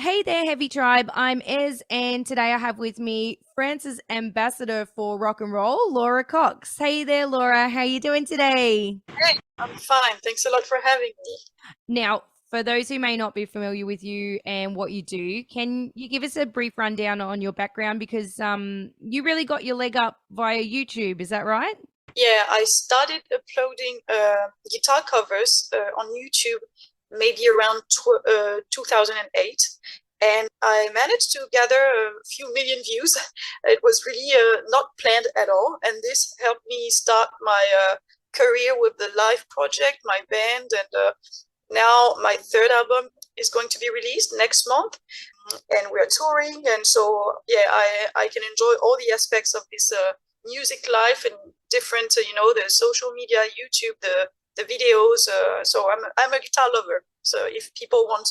Hey there, Heavy Tribe. I'm Ez, and today I have with me France's ambassador for rock and roll, Laura Cox. Hey there, Laura. How you doing today? Hey, I'm fine. Thanks a lot for having me. Now, for those who may not be familiar with you and what you do, can you give us a brief rundown on your background? Because you really got your leg up via YouTube, is that right? Yeah, I started uploading guitar covers on YouTube maybe around 2008, and I managed to gather a few million views. It was really not planned at all, and this helped me start my career with the live project, my band, and now my third album is going to be released next month, and we're touring. And so, yeah, I can enjoy all the aspects of this music life and different, the social media, YouTube, the videos. So I'm a guitar lover. So if people want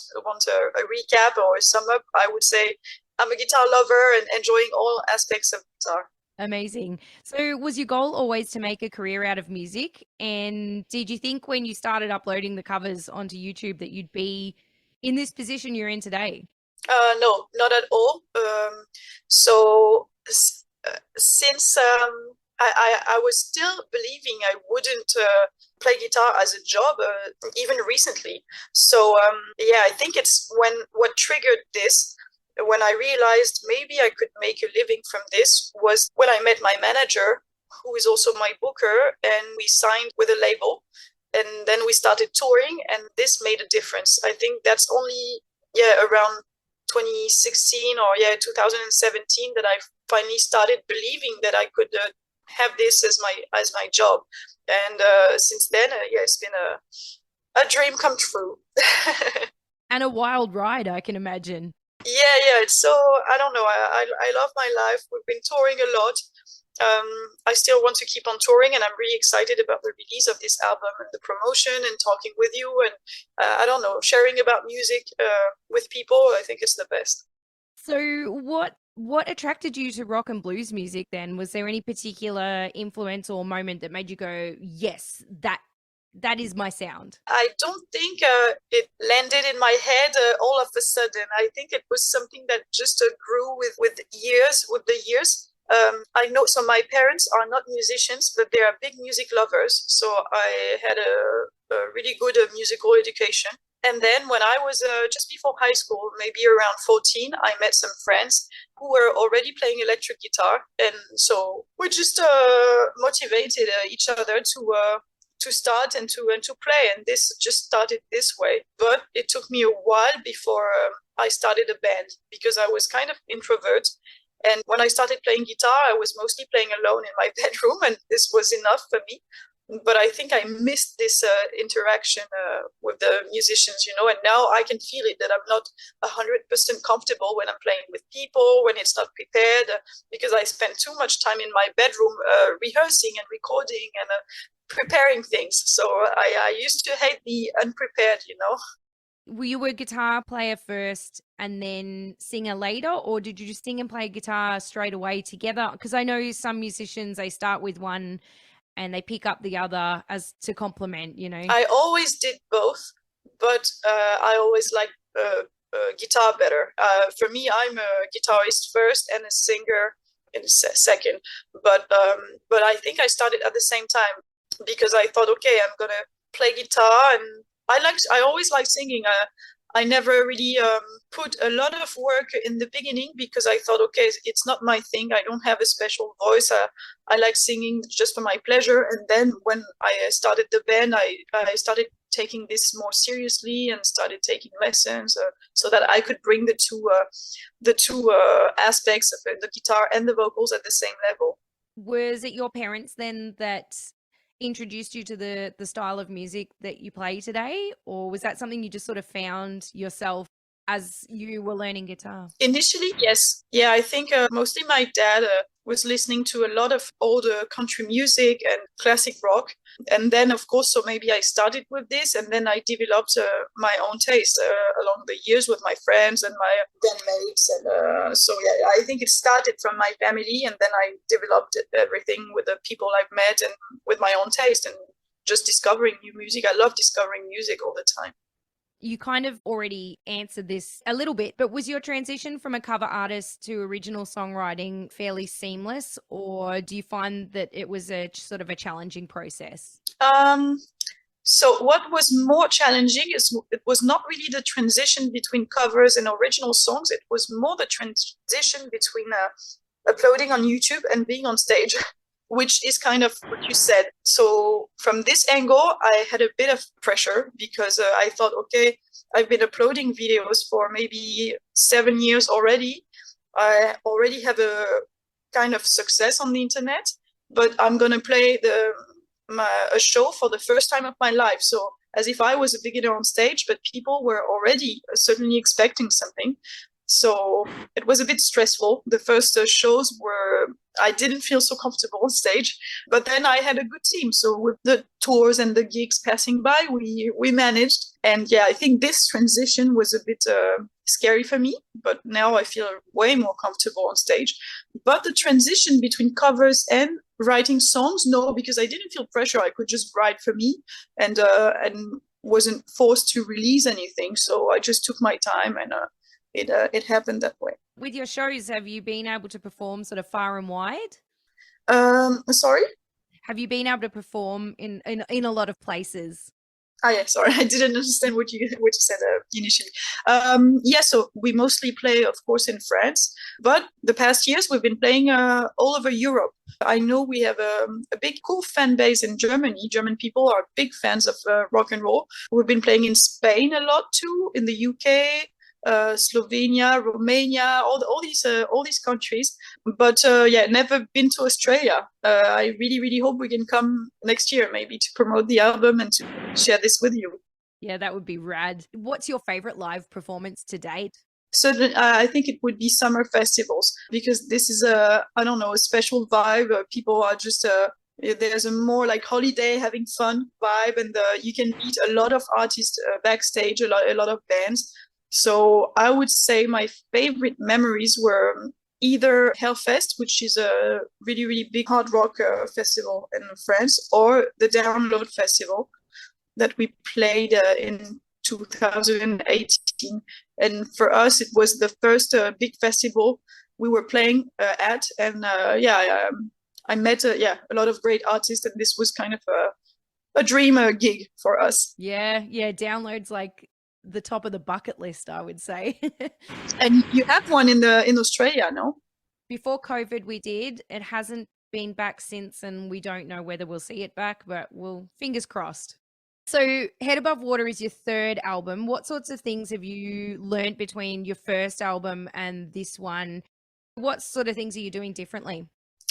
a recap or a sum up, I would say I'm a guitar lover and enjoying all aspects of guitar. Amazing. So, was your goal always to make a career out of music? And did you think when you started uploading the covers onto YouTube that you'd be in this position you're in today? No, not at all. So since I was still believing I wouldn't play guitar as a job, even recently. So yeah, I think it's when what triggered this, when I realized maybe I could make a living from this, was when I met my manager, who is also my booker, and we signed with a label. And then we started touring, and this made a difference. I think that's only, yeah, around 2016 or, yeah, 2017 that I finally started believing that I could have this as my job. And since then, yeah, it's been a dream come true. And a wild ride, I can imagine. Yeah, it's so, I don't know. I love my life. We've been touring a lot. Um, I still want to keep on touring, and I'm really excited about the release of this album and the promotion and talking with you, and I don't know, sharing about music with people. I think it's the best. So, what attracted you to rock and blues music then? Was there any particular influence or moment that made you go, "Yes, that is my sound"? I don't think it landed in my head all of a sudden. I think it was something that just grew with the years. I know, so my parents are not musicians, but they are big music lovers. So I had a really good musical education. And then when I was just before high school, maybe around 14, I met some friends who were already playing electric guitar. And so we just motivated each other to start and to play, and this just started this way. But it took me a while before I started a band, because I was kind of introvert, and when I started playing guitar I was mostly playing alone in my bedroom, and this was enough for me. But I think I missed this interaction with the musicians, and now I can feel it, that I'm not 100% comfortable when I'm playing with people, when it's not prepared, because I spend too much time in my bedroom rehearsing and recording and preparing things. So I used to hate the unprepared. Were you a guitar player first and then singer later, or did you just sing and play guitar straight away together? Because I know some musicians, they start with one and they pick up the other as to complement. I always did both, but I always liked guitar better. For me, I'm a guitarist first and a singer in a second. But I think I started at the same time, because I thought, okay, I'm gonna play guitar, and I always like singing. I never really put a lot of work in the beginning, because I thought, okay, it's not my thing. I don't have a special voice. I like singing just for my pleasure. And then when I started the band, I started taking this more seriously and started taking lessons, so that I could bring the two aspects of the guitar and the vocals at the same level. Was it your parents then that introduced you to the style of music that you play today, or was that something you just sort of found yourself as you were learning guitar? Initially, yes. Yeah, I think mostly my dad was listening to a lot of older country music and classic rock. And then, of course, so maybe I started with this, and then I developed my own taste along the years with my friends and my bandmates. And so, yeah, I think it started from my family, and then I developed everything with the people I've met and with my own taste and just discovering new music. I love discovering music all the time. You kind of already answered this a little bit, but was your transition from a cover artist to original songwriting fairly seamless, or do you find that it was a sort of a challenging process? So what was more challenging is it was not really the transition between covers and original songs. It was more the transition between uploading on YouTube and being on stage, which is kind of what you said. So from this angle, I had a bit of pressure because I thought, okay, I've been uploading videos for maybe 7 years already. I already have a kind of success on the internet, but I'm going to play a show for the first time of my life. So as if I was a beginner on stage, but people were already certainly expecting something. So it was a bit stressful. The first shows I didn't feel so comfortable on stage, but then I had a good team. So with the tours and the gigs passing by, we managed. And yeah, I think this transition was a bit scary for me, but now I feel way more comfortable on stage. But the transition between covers and writing songs, no, because I didn't feel pressure. I could just write for me and wasn't forced to release anything. So I just took my time and it happened that way. With your shows, have you been able to perform sort of far and wide? Sorry? Have you been able to perform in a lot of places? Yeah, sorry, I didn't understand what you said initially. Yeah, so we mostly play, of course, in France, but the past years we've been playing all over Europe. I know we have a big, cool fan base in Germany. German people are big fans of rock and roll. We've been playing in Spain a lot too, in the UK, Slovenia, Romania, all these countries. But yeah, never been to Australia. I really hope we can come next year, maybe to promote the album and to share this with you. Yeah, that would be rad. What's your favorite live performance to date? So I think it would be summer festivals, because this is a special vibe. People are just there's a more like holiday, having fun vibe, and you can meet a lot of artists backstage, a lot of bands. So I would say my favorite memories were either Hellfest, which is a really big hard rock festival in France, or the Download Festival that we played in 2018. And for us, it was the first big festival we were playing at. And I met a lot of great artists, and this was kind of a dream gig for us. Yeah, Download's like the top of the bucket list, I would say. And you have one in Australia, no? Before COVID we did. It hasn't been back since, and we don't know whether we'll see it back, but we'll fingers crossed. So Head Above Water is your third album. What sorts of things have you learned between your first album and this one? What sort of things are you doing differently?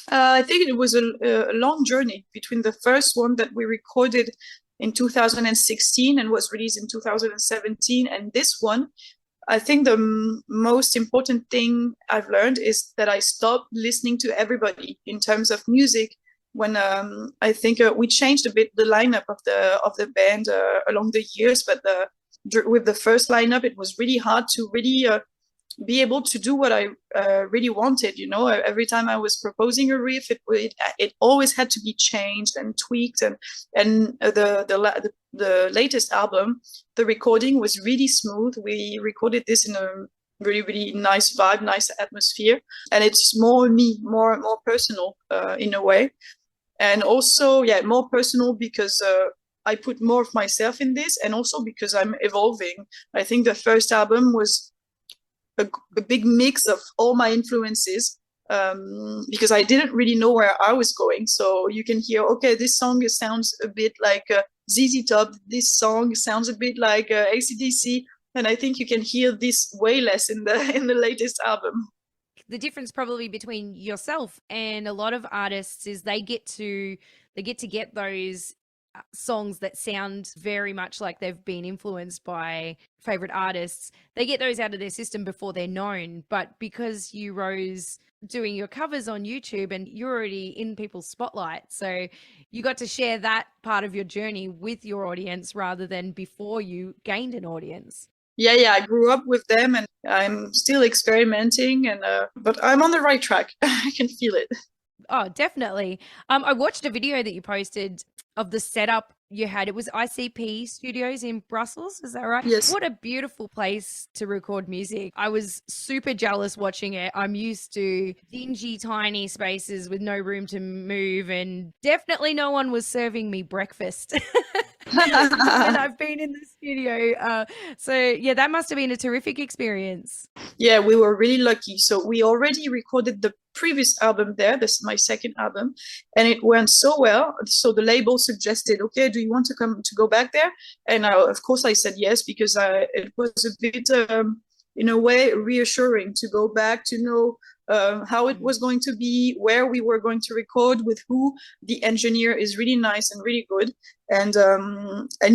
I think it was a long journey between the first one that we recorded in 2016 and was released in 2017 and this one. I think the most important thing I've learned is that I stopped listening to everybody in terms of music. When I think we changed a bit the lineup of the band along the years, but with the first lineup, it was really hard to really be able to do what I really wanted. You know, every time I was proposing a riff, it always had to be changed and tweaked. And the latest album, the recording was really smooth. We recorded this in a really nice vibe, nice atmosphere, and it's more me, more personal in a way. And also, more personal because I put more of myself in this, and also because I'm evolving. I think the first album was a big mix of all my influences, because I didn't really know where I was going. So you can hear, okay, this song sounds a bit like ZZ Top. This song sounds a bit like AC/DC, and I think you can hear this way less in the latest album. The difference probably between yourself and a lot of artists is they get to get those songs that sound very much like they've been influenced by favorite artists. They get those out of their system before they're known. But because you rose doing your covers on YouTube and you're already in people's spotlight, so you got to share that part of your journey with your audience rather than before you gained an audience. Yeah, I grew up with them, and I'm still experimenting, and but I'm on the right track. I can feel it. Oh, definitely. I watched a video that you posted of the setup you had, it was ICP Studios in Brussels, is that right? Yes. What a beautiful place to record music. I was super jealous watching it. I'm used to dingy, tiny spaces with no room to move, and definitely no one was serving me breakfast when I've been in the studio. So yeah, that must have been a terrific experience. Yeah, we were really lucky. So we already recorded the previous album there. This is my second album, and it went so well. So the label suggested, okay, do you want to come to go back there? And of course I said yes, because it was a bit, in a way, reassuring to go back, to know how it was going to be, where we were going to record, with who. The engineer is really nice and really good, and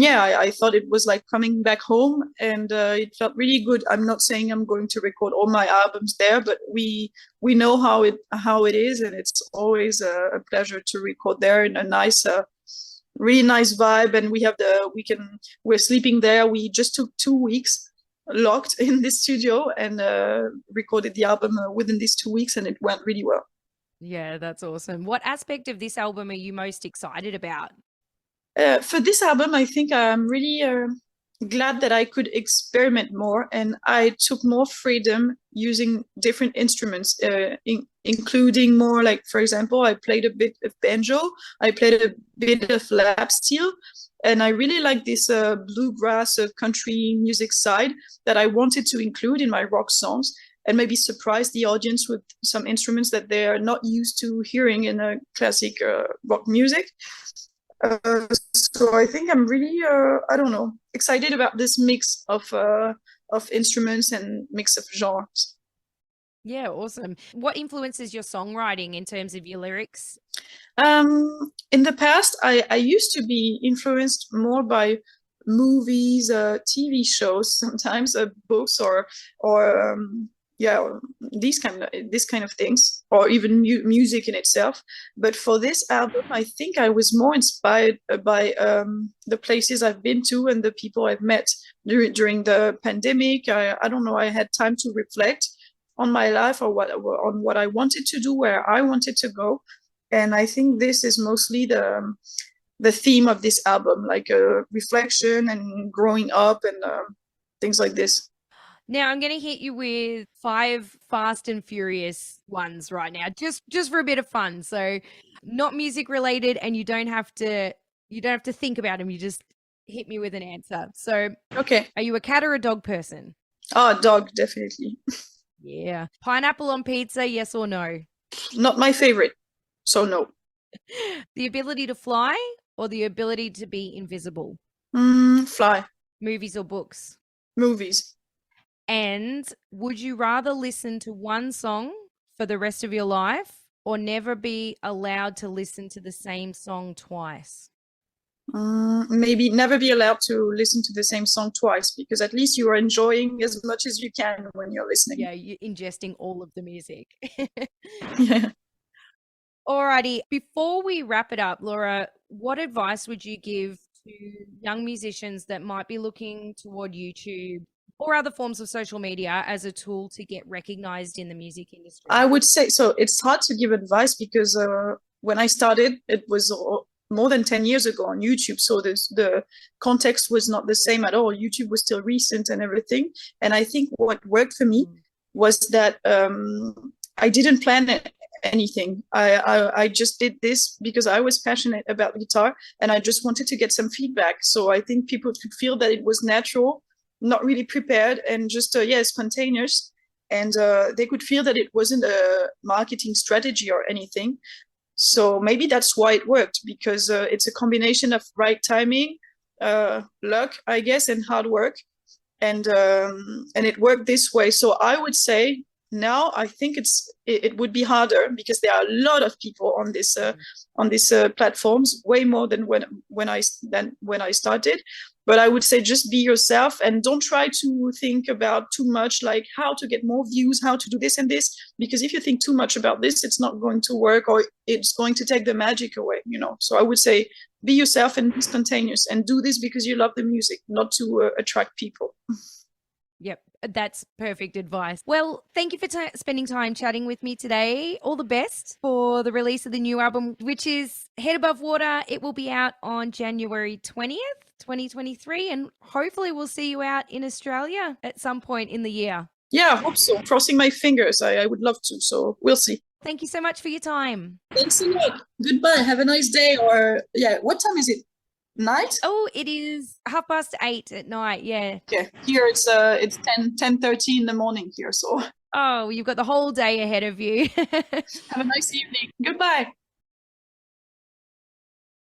yeah, I thought it was like coming back home, and it felt really good. I'm not saying I'm going to record all my albums there, but we know how it is, and it's always a pleasure to record there in a nice, really nice vibe. And we're sleeping there. We just took 2 weeks locked in this studio and recorded the album within these 2 weeks, and it went really well. Yeah, that's awesome. What aspect of this album are you most excited about? For this album, I think I'm really glad that I could experiment more, and I took more freedom using different instruments, including more, like, for example, I played a bit of banjo, I played a bit of lap steel, and I really like this bluegrass country music side that I wanted to include in my rock songs, and maybe surprise the audience with some instruments that they are not used to hearing in a classic rock music. So I think I'm really, I don't know, excited about this mix of instruments and mix of genres. Yeah, awesome. What influences your songwriting in terms of your lyrics? In the past, I used to be influenced more by movies, TV shows, sometimes books, or yeah, this kind of things, or even music in itself. But for this album, I think I was more inspired by the places I've been to and the people I've met during the pandemic. I don't know, I had time to reflect on my life, or what I wanted to do, where I wanted to go. And I think this is mostly the theme of this album, like reflection and growing up, and things like this. Now I'm going to hit you with 5 Fast and Furious ones right now, just for a bit of fun. So not music related, and you don't have to think about them. You just hit me with an answer. So Okay. are you a cat or a dog person? Oh, dog, definitely. Yeah. Pineapple on pizza, yes or no? Not my favorite, so no. The ability to fly or the ability to be invisible? Fly. Movies or books? Movies. And would you rather listen to one song for the rest of your life, or never be allowed to listen to the same song twice? Maybe never be allowed to listen to the same song twice, because at least you are enjoying as much as you can when you're listening. Yeah, you're ingesting all of the music. Yeah. Alrighty, before we wrap it up, Laura, what advice would you give to young musicians that might be looking toward YouTube or other forms of social media as a tool to get recognized in the music industry? I would say, so it's hard to give advice, because when I started, it was more than 10 years ago on YouTube. So the context was not the same at all. YouTube was still recent and everything. And I think what worked for me was that I didn't plan anything. I just did this because I was passionate about guitar, and I just wanted to get some feedback. So I think people could feel that it was natural, not really prepared, and just spontaneous. And they could feel that it wasn't a marketing strategy or anything. So maybe that's why it worked, because it's a combination of right timing, luck, I guess, and hard work. And it worked this way. So I would say now I think it would be harder, because there are a lot of people on these platforms, way more than when I started. But I would say just be yourself, and don't try to think about too much, like how to get more views, how to do this and this, because if you think too much about this, it's not going to work, or it's going to take the magic away, So I would say be yourself and be spontaneous, and do this because you love the music, not to attract people. Yep. That's perfect advice. Well, thank you for spending time chatting with me today. All the best for the release of the new album, which is Head Above Water. It will be out on January 20th, 2023, and hopefully we'll see you out in Australia at some point in the year. Yeah, I hope so. Crossing my fingers. I would love to. So we'll see. Thank you so much for your time. Thanks a lot. Goodbye. Have a nice day. Or yeah, what time is it? Night? Oh, it is 8:30 at night. Yeah. Okay. Here it's 10:30 in the morning here. So Oh, you've got the whole day ahead of you. have a nice evening. Goodbye.